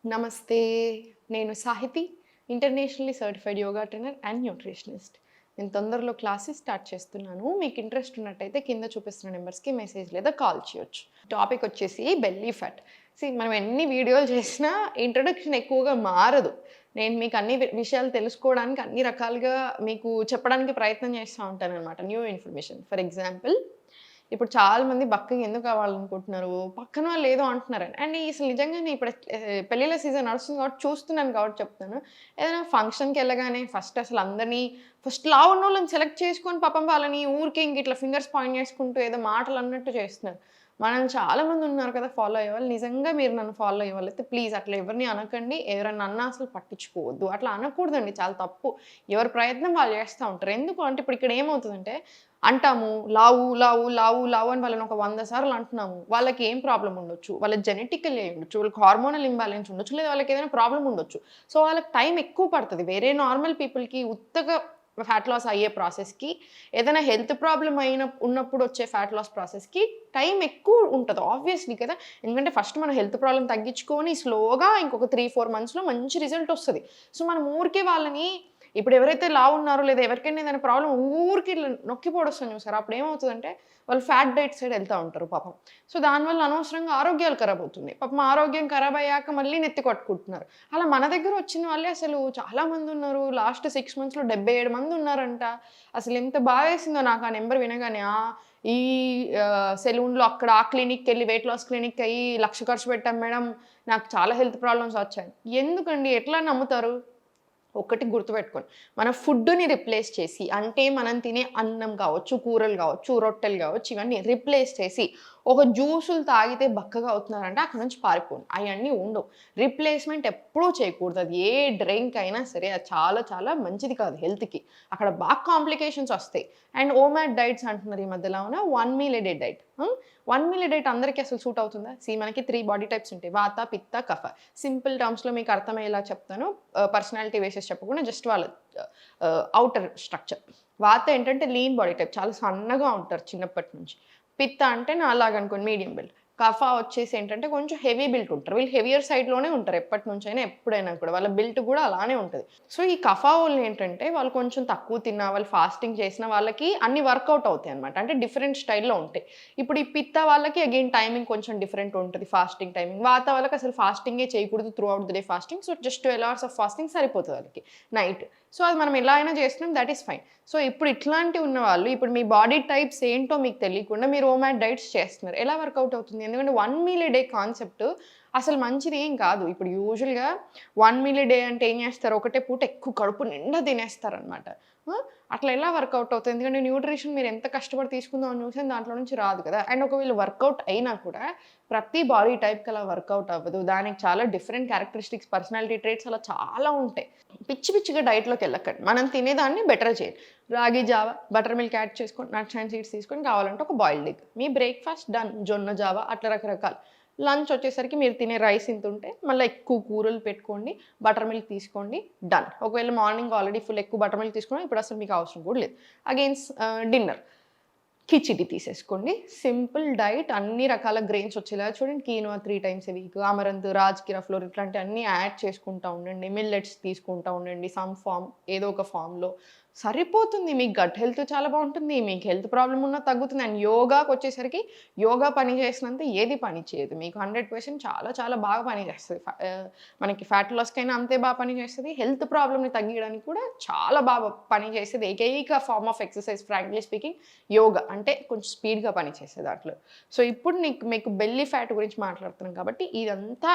నమస్తే. నేను Sahithi, internationally certified yoga trainer and nutritionist. నేను తొందరలో క్లాసెస్ స్టార్ట్ చేస్తున్నాను. మీకు ఇంట్రెస్ట్ ఉన్నట్టయితే కింద చూపిస్తున్న నెంబర్స్‌కి మెసేజ్ లేదా కాల్ చేయొచ్చు. టాపిక్ వచ్చేసి బెల్లీ ఫ్యాట్. మనం ఎన్ని వీడియోలు చేసినా ఇంట్రొడక్షన్ ఎక్కువగా మారదు. నేను మీకు అన్ని విషయాలు తెలుసుకోవడానికి అన్ని రకాలుగా మీకు చెప్పడానికి ప్రయత్నం చేస్తూ ఉంటాననమాట. New information. ఫర్ ఎగ్జాంపుల్ ఇప్పుడు చాలామంది బక్కగా ఎందుకు అవ్వాలనుకుంటున్నారు? పక్కన వాళ్ళు ఏదో అంటున్నారని. అండ్ అసలు నిజంగానే ఇప్పుడు పెళ్ళిళ్ళ సీజన్ నడుస్తుంది కాబట్టి చూస్తున్నాను కాబట్టి చెప్తున్నాను. ఏదైనా ఫంక్షన్‌కెళ్ళగానే ఫస్ట్ అసలు అందరిని ఫస్ట్ లావున్నోళ్ళని సెలెక్ట్ చేసుకొని పాపం వాళ్ళని ఊరికే ఇంక ఇట్లా ఫింగర్స్ పాయింట్ చేసుకుంటూ ఏదో మాటలు అన్నట్టు చేస్తున్నారు. మనల్ని చాలామంది ఉన్నారు కదా ఫాలో అయ్యేవాళ్ళు. నిజంగా మీరు నన్ను ఫాలో అయ్యేవాళ్ళైతే ప్లీజ్ అట్లా ఎవరిని అనకండి. ఎవరన్నా అన్నా అసలు పట్టించుకోవద్దు. అట్లా అనకూడదండి. చాలా తప్పు. ఎవరి ప్రయత్నం వాళ్ళు చేస్తా ఉంటారు. ఎందుకు అంటే ఇప్పుడు ఇక్కడ ఏమవుతదంటే అంటాము లావు, లావు, లావు, లావు అని వాళ్ళని ఒక 100 సార్లు అంటున్నాము. వాళ్ళకి ఏం ప్రాబ్లమ్ ఉండొచ్చు. వాళ్ళకి జెనెటికల్లీ అయ్యుండొచ్చు. వాళ్ళకి హార్మోనల్ ఇంబాలెన్స్ ఉండొచ్చు. లేదా వాళ్ళకి ఏదైనా ప్రాబ్లమ్ ఉండొచ్చు. సో, వాళ్ళకి టైం ఎక్కువ పడతది. వేరే నార్మల్ పీపుల్‌కి ఉత్తగా ఫ్యాట్ లాస్ అయ్యే ప్రాసెస్‌కి, ఏదైనా హెల్త్ ప్రాబ్లమ్ ఉన్నప్పుడు వచ్చే ఫ్యాట్ లాస్ ప్రాసెస్‌కి టైం ఎక్కువ ఉంటది. ఆబ్వియస్‌లీ కదా! ఎందుకంటే ఫస్ట్ మన హెల్త్ ప్రాబ్లమ్ తగ్గించుకొని స్లోగా ఇంకొక 3, 4 మంత్స్‌లో మంచి రిజల్ట్ వస్తది. సో, మనం ఊరికే వాళ్ళని ఇప్పుడు ఎవరైతే లావున్నారో లేదా ఎవరికైనా ఏదైనా ప్రాబ్లమ్ ఊరికే ఇట్లా నొక్కి పొడుస్తాం చూసారా? అప్పుడు ఏమవుతదంటే వాళ్ళు ఫ్యాట్ డైట్ సైడ్ ఎళ్తా ఉంటారు పాపం. సో, దానివల్ల అనవసరంగా ఆరోగ్యాలు ఖరాబ్ అవుతున్నాయి. పాపం ఆరోగ్యం ఖరాబ్ అయ్యాక మళ్ళీ నెత్తి కొట్టుకుంటున్నారు. అలా మన దగ్గర వచ్చిన వాళ్ళే అసలు చాలా మంది ఉన్నారు. లాస్ట్ 6 మంత్స్‌లో 77 మంది ఉన్నారంట. అసలు ఎంత బాధేసిందో నాకు ఆ నంబర్ వినగానే. ఈ సెలూన్‌లో అక్కడ ఆ క్లినిక్‌కెళ్ళి వెయిట్ లాస్ క్లినిక్‌కెయ్యి 1,00,000 ఖర్చు పెట్టాం మేడం. నాకు చాలా హెల్త్ ప్రాబ్లమ్స్ వచ్చాయి. ఎందుకండి? ఎట్లా నమ్ముతారు? ఒకటి గుర్తుపెట్టుకోండి. మన ఫుడ్‌ని రిప్లేస్ చేసి అంటే మనం తినే అన్నం కావచ్చు, కూరలు కావచ్చు, రొట్టెలు కావచ్చు, ఇవన్నీ రిప్లేస్ చేసి ఒక జ్యూసులు తాగితే బక్కగా అవుతున్నారంటే అక్కడి నుంచి పారిపోండి. అయన్నీ ఉండవు. రిప్లేస్‌మెంట్ ఎప్పుడూ చేయకూడదు. అది ఏ డ్రింక్ అయినా సరే అది చాలా చాలా మంచిది కాదు హెల్త్‌కి. అక్కడ బాగా కాంప్లికేషన్స్ వస్తాయి. అండ్ ఓమాడ్ డైట్స్ అంటున్నారు ఈ మధ్యలో అవునా? 1 meal a day diet. 1 meal a diet అందరికి అసలు సూట్ అవుతుందా? మనకి 3 బాడీ టైప్స్ ఉంటాయి. వాత, పిత్త, కఫ. సింపుల్ టర్మ్స్‌లో మీకు అర్థమయ్యేలా చెప్తాను. పర్సనాలిటీ బేసిస్ చెప్పకుండా జస్ట్ వాళ్ళ ఔటర్ స్ట్రక్చర్. వాత ఏంటంటే లీన్ బాడీ టైప్. చాలా సన్నగా ఉంటారు చిన్నప్పటి నుంచి. పిత్త అంటే నాలాగనుకోండి మీడియం బిల్డ్. కఫ వచ్చేసి ఏంటంటే కొంచెం హెవీ బిల్ట్ ఉంటారు. వీళ్ళు హెవియర్ సైడ్‌లోనే ఉంటారు ఎప్పటినుంచైనా, ఎప్పుడైనా కూడా. వాళ్ళ బిల్ట్ కూడా అలానే ఉంటది. సో, ఈ కఫ వోళ్ళేంటంటే వాళ్ళు కొంచెం తక్కువ తిన్నా, వాళ్ళు ఫాస్టింగ్ చేసిన వాళ్ళకి అన్ని వర్కౌట్ అవుతాయన్నమాట. అంటే డిఫరెంట్ స్టైల్‌లో ఉంటాయి. ఇప్పుడు ఈ పిత్త వాళ్ళకి అగైన్ టైమింగ్ కొంచెం డిఫరెంట్ ఉంటది. Fasting timing. వాత వాళ్ళకి అసలు ఫాస్టింగే చేయకూడదు through out the day fasting. So, just 12 hours of fasting సరిపోతది వాళ్ళకి నైట్. సో, అది మనం ఎలా అయినా చేస్తున్నాం దట్ ఈస్ ఫైన్. సో, ఇప్పుడు ఇట్లాంటివి ఉన్నవాళ్ళు ఇప్పుడు మీ బాడీ టైప్స్ ఏంటో మీకు తెలియకుండా మీరు ఓమాడ్ డైట్స్ చేస్తున్నారు. ఎలా వర్కౌట్ అవుతుంది? ఎందుకంటే 1 మీల్ ఎ డే కాన్సెప్ట్ అసలు మంచిది ఏం కాదు. ఇప్పుడు యూజువల్‌గా 1 మీల్ ఎ డే అంటే ఏం చేస్తారు? ఒకటే పూట ఎక్కువ కడుపు నిండా తినేస్తారనమాట. ఆ! అట్లా ఎలా వర్కౌట్ అవుతది? ఎందుకంటే న్యూట్రిషన్ మీరు ఎంత కష్టపడి తీసుకుందామని చూసినా దాంట్లో నుంచి రాదు కదా! అండ్ ఒకవేళ వర్కౌట్ అయినా కూడా ప్రతి బాడీ టైప్‌కి అలా వర్కౌట్ అవ్వదు. దానికి చాలా డిఫరెంట్ క్యారెక్టరిస్టిక్స్, పర్సనాలిటీ ట్రేట్స్ అలా చాలా ఉంటాయి. పిచ్చి పిచ్చిగా డైట్‌లోకెళ్ళకండి. మనం తినేదాన్ని బెటర్ చేయండి. రాగి జావ, బటర్ మిల్క్ యాడ్ చేసుకొని, నట్స్ అండ్ సీడ్స్ తీసుకొని కావాలంటే ఒక బాయిల్డ్ ఎగ్. మీ బ్రేక్‌ఫాస్ట్ డన్. జొన్న జావ అట్లా రకరకాలు. లంచ్ వచ్చేసరికి మీరు తినే రైస్ ఇంతుంటే మళ్ళా ఎక్కువ కూరలు పెట్టుకోండి. బటర్ మిల్క్ తీసుకోండి. డన్. ఒకవేళ మార్నింగ్ ఆల్రెడీ ఫుల్ ఎక్కువ బటర్ మిల్క్ తీసుకున్నా ఇప్పుడు అసలు మీకు అవసరం కూడా లేదు. Again dinner. కిచిడి తీసేసుకోండి. సింపుల్ డైట్ అన్ని రకాల గ్రెయిన్స్ వచ్చేలాగా చూడండి. Quinoa 3 times a week, amaranth, rajgira flour ఇట్లాంటివన్నీ యాడ్ చేసుకుంటా ఉండండి. మిల్లెట్స్ తీసుకుంటా ఉండండి. సమ్ ఫార్మ్ ఏదో ఒక ఫార్మ్‌లో సరిపోతుంది. మీ గట్ హెల్త్ చాలా బావుంటుంది. మీకు హెల్త్ ప్రాబ్లమ్ ఉన్నా తగ్గుతుంది. అండ్ యోగాకొచ్చేసరికి యోగా పని చేసినంత ఏది పని చేయదు. మీకు 100% చాలా చాలా బాగా పని చేస్తది. మనకి ఫ్యాట్ లాస్‌కైనా అంతే బాగా పని చేస్తది. హెల్త్ ప్రాబ్లమ్‌ని తగ్గియడానికి కూడా చాలా బాగా పని చేసేది ఏకైక form of exercise frankly speaking yoga. అంటే కొంచెం స్పీడ్‌గా పనిచేసే దాంట్లో. సో, ఇప్పుడు మీకు బెల్లీ ఫ్యాట్ గురించి మాట్లాడుతున్నాం కాబట్టి ఇదంతా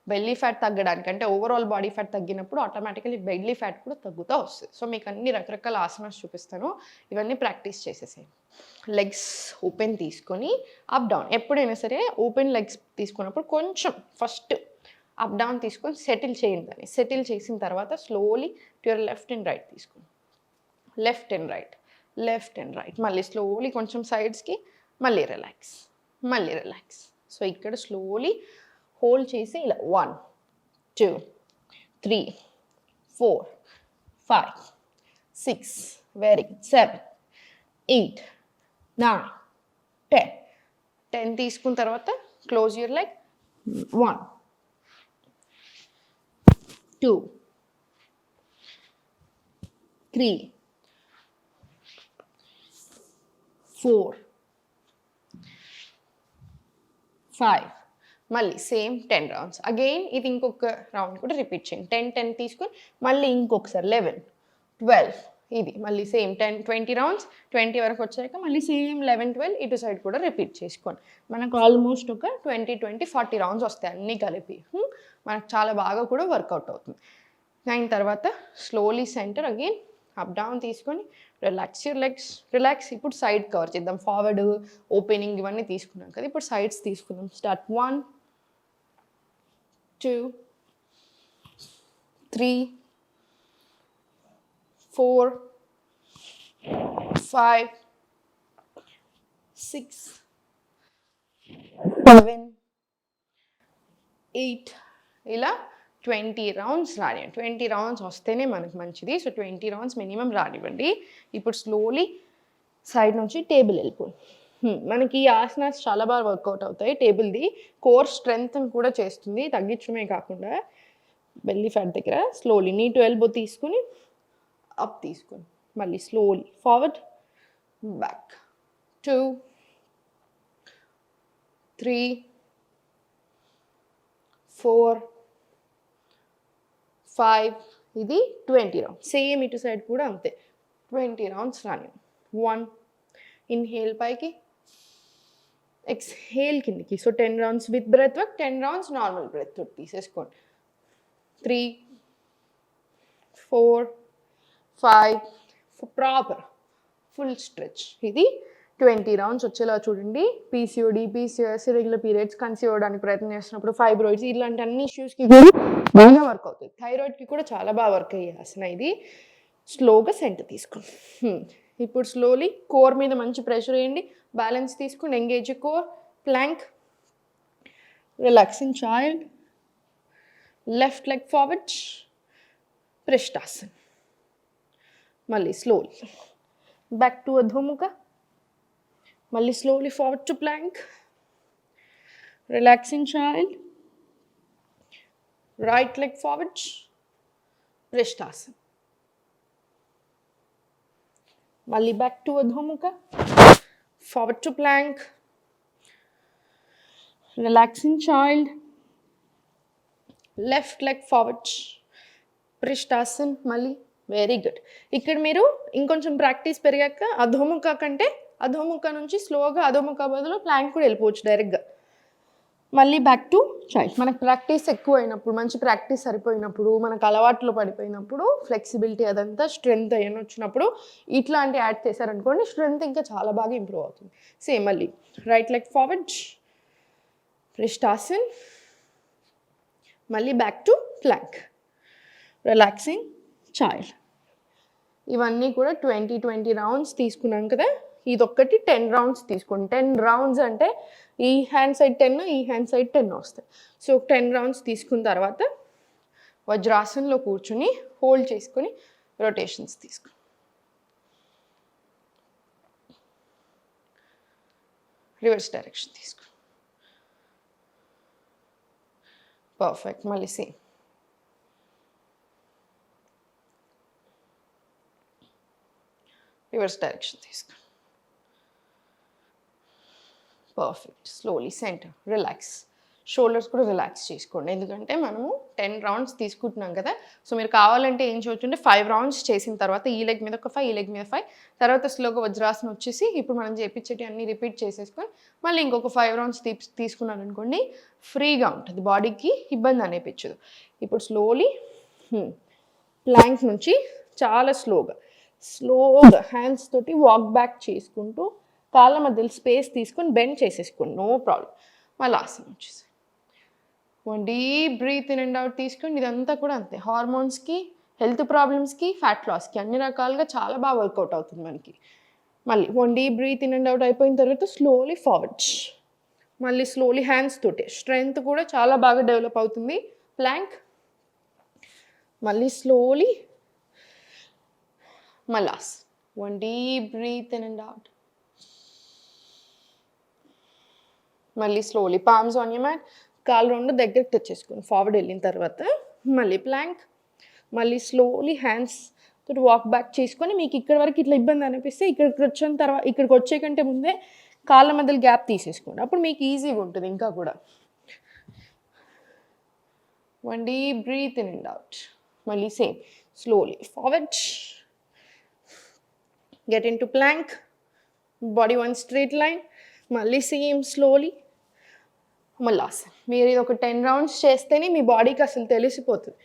బెల్లీ ఫ్యాట్ తగ్గడానికి అంటే ఓవరాల్ బాడీ ఫ్యాట్ తగ్గినప్పుడు ఆటోమేటికల్లీ బెల్లీ ఫ్యాట్ కూడా తగ్గుతా వస్తది. సో, మీకు అన్ని రకరకాల ఆసనాస్ చూపిస్తాను. ఇవన్నీ ప్రాక్టీస్ చేసేసేయండి. లెగ్స్ ఓపెన్ తీసుకొని అప్, డౌన్ ఎప్పుడైనా సరే ఓపెన్ లెగ్స్ తీసుకున్నప్పుడు కొంచెం ఫస్ట్ అప్, డౌన్ తీసుకొని సెటిల్ చేయండి దాన్ని. సెటిల్ చేసిన తర్వాత slowly to your left and right తీసుకోండి. Left and right, left and right. మళ్ళీ స్లోలీ కొంచెం సైడ్స్‌కి మళ్ళీ రిలాక్స్, మళ్ళీ రిలాక్స్. సో, ఇక్కడ స్లోలీ హోల్డ్ చేసి ఇలా 1, 2, 3, 4, 5, 6 వెరీ గుడ్. 7, 8, 9, 10. 10 తీసుకున్న తర్వాత క్లోజ్ యువర్ లెగ్. 1, 2, 3, 4, 5. మళ్ళీ సేమ్ 10 రౌండ్స్. అగైన్ ఇది ఇంకొక రౌండ్ కూడా రిపీట్ చేయండి. 10 10 తీసుకొని మళ్ళీ ఇంకొకసారి 11, 12. ఇది మళ్ళీ సేమ్ 10 20 రౌండ్స్. 20 వరకు వచ్చాక మళ్ళీ సేమ్ 11 12 ఇటు సైడ్ కూడా రిపీట్ చేసుకోండి. మనకు ఆల్మోస్ట్ ఒక 20 20 40 రౌండ్స్ వస్తాయి అన్నీ కలిపి. మనకు చాలా బాగా కూడా వర్కౌట్ అవుతుంది. అయిన తర్వాత slowly centre again up down తీసుకొని రిలాక్స్ యూర్ లెగ్స్. రిలాక్స్. ఇప్పుడు సైడ్ కవర్ చేద్దాం. ఫార్వర్డ్, ఓపెనింగ్ ఇవన్నీ తీసుకున్నాం కదా, ఇప్పుడు సైడ్స్ తీసుకుందాం. స్టార్ట్. 1, 2, 3, 4, 5, 6, 7, 8 ఇలా 20 రౌండ్స్ రానివ్వండి. 20 రౌండ్స్ వస్తేనే మనకు మంచిది. సో 20 రౌండ్స్ మినిమం రానివ్వండి. ఇప్పుడు స్లోలీ సైడ్ నుంచి టేబుల్ వెళ్ళిపోండి. మనకి ఈ ఆసనాస్ చాలా బాగా వర్కౌట్ అవుతాయి. టేబుల్ది కోర్ స్ట్రెంగ్త్ కూడా చేస్తుంది, తగ్గించడమే కాకుండా. బెల్లీ ఫ్యాట్ దగ్గర స్లోలీ నీ టు ఎల్బో తీసుకుని అప్ తీసుకొని మళ్ళీ స్లోలీ ఫార్వర్డ్, బ్యాక్. 2, 3, 4, 5. ఇది 20 రౌండ్స్. సేమ్ ఇటు సైడ్ కూడా అంతే 20 రౌండ్స్ రాని. 1 ఇన్హేల్ పైకి, ఎక్స్హేల్ కిందికి. So 10 rounds with breath work, 10 rounds normal breath work తీసేసుకోండి. 3, 4, 5. Proper full stretch. ఇది 20 రౌండ్స్ వచ్చేలా చూడండి. PCOD, PCS, irregular periods, conceive అవ్వడానికి ప్రయత్నం చేస్తున్నప్పుడు, ఫైబ్రాయిడ్స్, ఇలాంటి అన్ని ఇష్యూస్కి కూడా బాగా వర్క్ అవుతుంది. థైరాయిడ్కి కూడా చాలా బాగా వర్క్ అయ్యే ఆసన ఇది. స్లోగా సెంటర్ తీసుకోండి. ఇప్పుడు స్లోలీ కోర్ మీద మంచి ప్రెషర్ వేయండి. బ్యాలెన్స్ తీసుకోండి. Engage core. Plank. Relaxing child. Left leg forward. Prishthasan. మళ్ళీ స్లోలీ బ్యాక్ టు అధోముఖ. మళ్ళీ slowly forward to plank. Relaxing child. Right leg forward. Prishthasan. మళ్ళీ back to Adhomukha. Forward to plank. Relaxing child. Left leg forward. Prishthasan. మళ్ళీ very good. ఇక్కడ మీరు ఇంకొంచెం practice పెరిగాక అధోముఖ కంటే అధోముఖ నుంచి స్లోగా అధోముఖ బదులు ప్లాంక్ కూడా వెళ్ళిపోవచ్చు డైరెక్ట్గా. మళ్ళీ బ్యాక్ టు చైల్డ్. మనకు ప్రాక్టీస్ ఎక్కువ అయినప్పుడు, మంచి ప్రాక్టీస్ సరిపోయినప్పుడు, మనకు అలవాట్లో పడిపోయినప్పుడు, ఫ్లెక్సిబిలిటీ అదంతా స్ట్రెంగ్త్ అయ్యని వచ్చినప్పుడు ఇట్లాంటి యాడ్ చేశారనుకోండి, స్ట్రెంగ్త్ ఇంకా చాలా బాగా ఇంప్రూవ్ అవుతుంది. సేమ్ మళ్ళీ రైట్ లెగ్ ఫార్వర్డ్. పృష్ఠాసన్. మళ్ళీ back to plank. Relaxing child. ఇవన్నీ కూడా 20 రౌండ్స్ తీసుకున్నాం కదా. ఇదొక్కటి 10 రౌండ్స్ తీసుకోండి. 10 రౌండ్స్ అంటే ఈ హ్యాండ్ సైడ్ 10, ఈ హ్యాండ్ సైడ్ 10 వస్తాయి. సో 10 రౌండ్స్ తీసుకున్న తర్వాత వజ్రాసనంలో కూర్చుని హోల్డ్ చేసుకొని రొటేషన్స్ తీసుకో. రివర్స్ డైరెక్షన్ తీసుకో. పర్ఫెక్ట్. మళ్ళీ సేమ్. రివర్స్ డైరెక్షన్ తీసుకో. Perfect. Slowly centre. Relax. Shoulders కూడా రిలాక్స్ చేసుకోండి, ఎందుకంటే మనము 10 రౌండ్స్ తీసుకుంటున్నాం కదా. సో మీరు కావాలంటే ఏం చేయొచ్చు, 5 రౌండ్స్ చేసిన తర్వాత ఈ లెగ్ మీద ఒక 5, ఈ లెగ్ మీద 5, తర్వాత స్లోగా వజ్రాసనం వచ్చేసి ఇప్పుడు మనం చేపించేటి అన్ని రిపీట్ చేసేసుకొని మళ్ళీ ఇంకొక 5 రౌండ్స్ తీసుకున్నాను అనుకోండి, ఫ్రీగా ఉంటుంది, బాడీకి ఇబ్బంది అనిపించదు. ఇప్పుడు స్లోలీ ప్లాంక్ నుంచి చాలా స్లోగా హ్యాండ్స్ తోటి వాక్ బ్యాక్ చేసుకుంటూ కాళ్ళ మధ్యలో స్పేస్ తీసుకొని బెండ్ చేసేసుకోండి, నో ప్రాబ్లం. మళ్ళీ ఆసనం వచ్చేసి 1 deep breath in and out తీసుకోండి. ఇదంతా కూడా అంతే, హార్మోన్స్కి, హెల్త్ ప్రాబ్లమ్స్కి, ఫ్యాట్ లాస్కి అన్ని రకాలుగా చాలా బాగా వర్కౌట్ అవుతుంది మనకి. మళ్ళీ 1 deep breath in and out అయిపోయిన తర్వాత స్లోలీ ఫార్వర్డ్. మళ్ళీ స్లోలీ హ్యాండ్స్ తోటి స్ట్రెంగ్త్ కూడా చాలా బాగా డెవలప్ అవుతుంది. ప్లాంక్. మళ్ళీ slowly Malas. 1 deep breath in and out. మళ్ళీ slowly palms on your mat. కాలు రెండు దగ్గరికి తెచ్చేసుకోండి. ఫార్వర్డ్ వెళ్ళిన తర్వాత మళ్ళీ ప్లాంక్, మళ్ళీ స్లోలీ హ్యాండ్స్ తోటి వాక్ బ్యాక్ చేసుకొని మీకు ఇక్కడ వరకు ఇట్లా ఇబ్బంది అనిపిస్తే ఇక్కడికి వచ్చిన తర్వాత ఇక్కడికి వచ్చే కంటే ముందే కాళ్ళ మధ్యలో గ్యాప్ తీసేసుకోండి. అప్పుడు మీకు ఈజీగా ఉంటుంది ఇంకా కూడా. One deep breath in and out. మళ్ళీ same slowly forward, get into plank, body one straight line, మళ్ళీ సేమ్ స్లోలీ మళ్ళాసన్. మీరు ఇది ఒక 10 రౌండ్స్ చేస్తేనే మీ బాడీకి అసలు తెలిసిపోతుంది.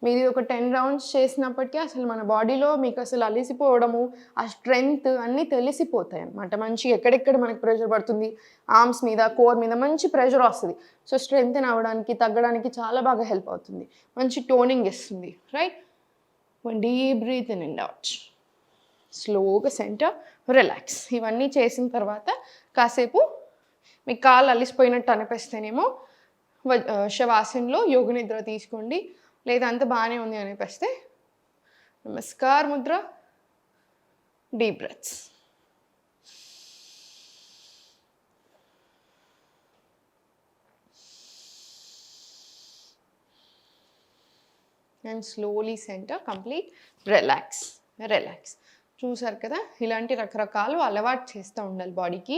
మీరు ఇది ఒక 10 రౌండ్స్ చేసినప్పటికీ అసలు మన బాడీలో మీకు అసలు అలిసిపోవడము, ఆ స్ట్రెంగ్త్ అన్నీ తెలిసిపోతాయి అన్నమాట. మంచిగా ఎక్కడెక్కడ మనకి ప్రెషర్ పడుతుంది, ఆర్మ్స్ మీద, కోర్ మీద మంచి ప్రెషర్ వస్తుంది. సో స్ట్రెంగ్త్ అవ్వడానికి, తగ్గడానికి చాలా బాగా హెల్ప్ అవుతుంది. మంచి టోనింగ్ ఇస్తుంది. Right. One deep breath in and out. స్లోగా సెంటర్, రిలాక్స్. ఇవన్నీ చేసిన తర్వాత కాసేపు మీ కాళ్ళు అలిసిపోయినట్టు అనిపిస్తేనేమో శవాసనలో యోగ నిద్ర తీసుకోండి. లేదా అంత బాగానే ఉంది అనిపిస్తే namaskar Mudra, deep breaths. And slowly centre, complete relax. చూసారు కదా, ఇలాంటి రకరకాలు అలవాటు చేస్తూ ఉండాలి బాడీకి.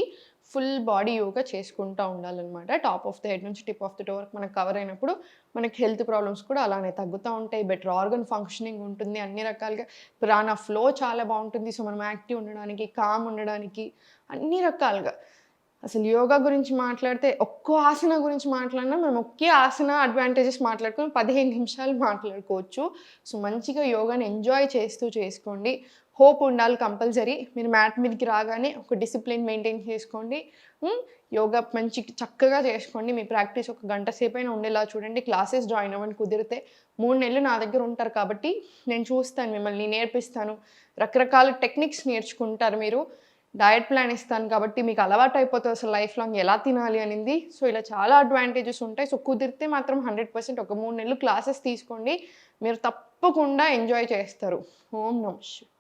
ఫుల్ బాడీ యోగా చేసుకుంటూ ఉండాలన్నమాట. టాప్ ఆఫ్ ద హెడ్ నుంచి టిప్ ఆఫ్ ద టో వరకు మనకు కవర్ అయినప్పుడు మనకి హెల్త్ ప్రాబ్లమ్స్ కూడా అలానే తగ్గుతూ ఉంటాయి. బెటర్ ఆర్గన్ ఫంక్షనింగ్ ఉంటుంది. అన్ని రకాలుగా ప్రాణ ఫ్లో చాలా బాగుంటుంది. సో మనం యాక్టివ్ ఉండడానికి, కామ్ ఉండడానికి, అన్ని రకాలుగా. అసలు యోగా గురించి మాట్లాడితే ఒక్కో ఆసన గురించి మాట్లాడినా మనం ఒకే ఆసన అడ్వాంటేజెస్ మాట్లాడుకొని 15 నిమిషాలు మాట్లాడుకోవచ్చు. సో మంచిగా యోగాని ఎంజాయ్ చేస్తూ చేసుకోండి. హోప్ ఉండాలి కంపల్సరీ. మీరు మ్యాట్ మీదకి రాగానే ఒక డిసిప్లిన్ మెయింటైన్ చేసుకోండి. యోగా మంచి చక్కగా చేసుకోండి. మీ ప్రాక్టీస్ ఒక గంట సేపైనా ఉండేలా చూడండి. క్లాసెస్ జాయిన్ అవ్వని కుదిరితే 3 నెలలు నా దగ్గర ఉంటారు కాబట్టి నేను చూస్తాను, మిమ్మల్ని నేర్పిస్తాను. రకరకాల టెక్నిక్స్ నేర్చుకుంటారు మీరు. డయట్ ప్లాన్ ఇస్తాను కాబట్టి మీకు అలవాటు అయిపోతుంది అసలు లైఫ్ లాంగ్ ఎలా తినాలి అనేది. సో ఇలా చాలా అడ్వాంటేజెస్ ఉంటాయి. సో కుదిరితే మాత్రం 100% ఒక 3 నెలలు క్లాసెస్ తీసుకోండి. మీరు తప్పకుండా ఎంజాయ్ చేస్తారు. ఓం నమః శివాయ.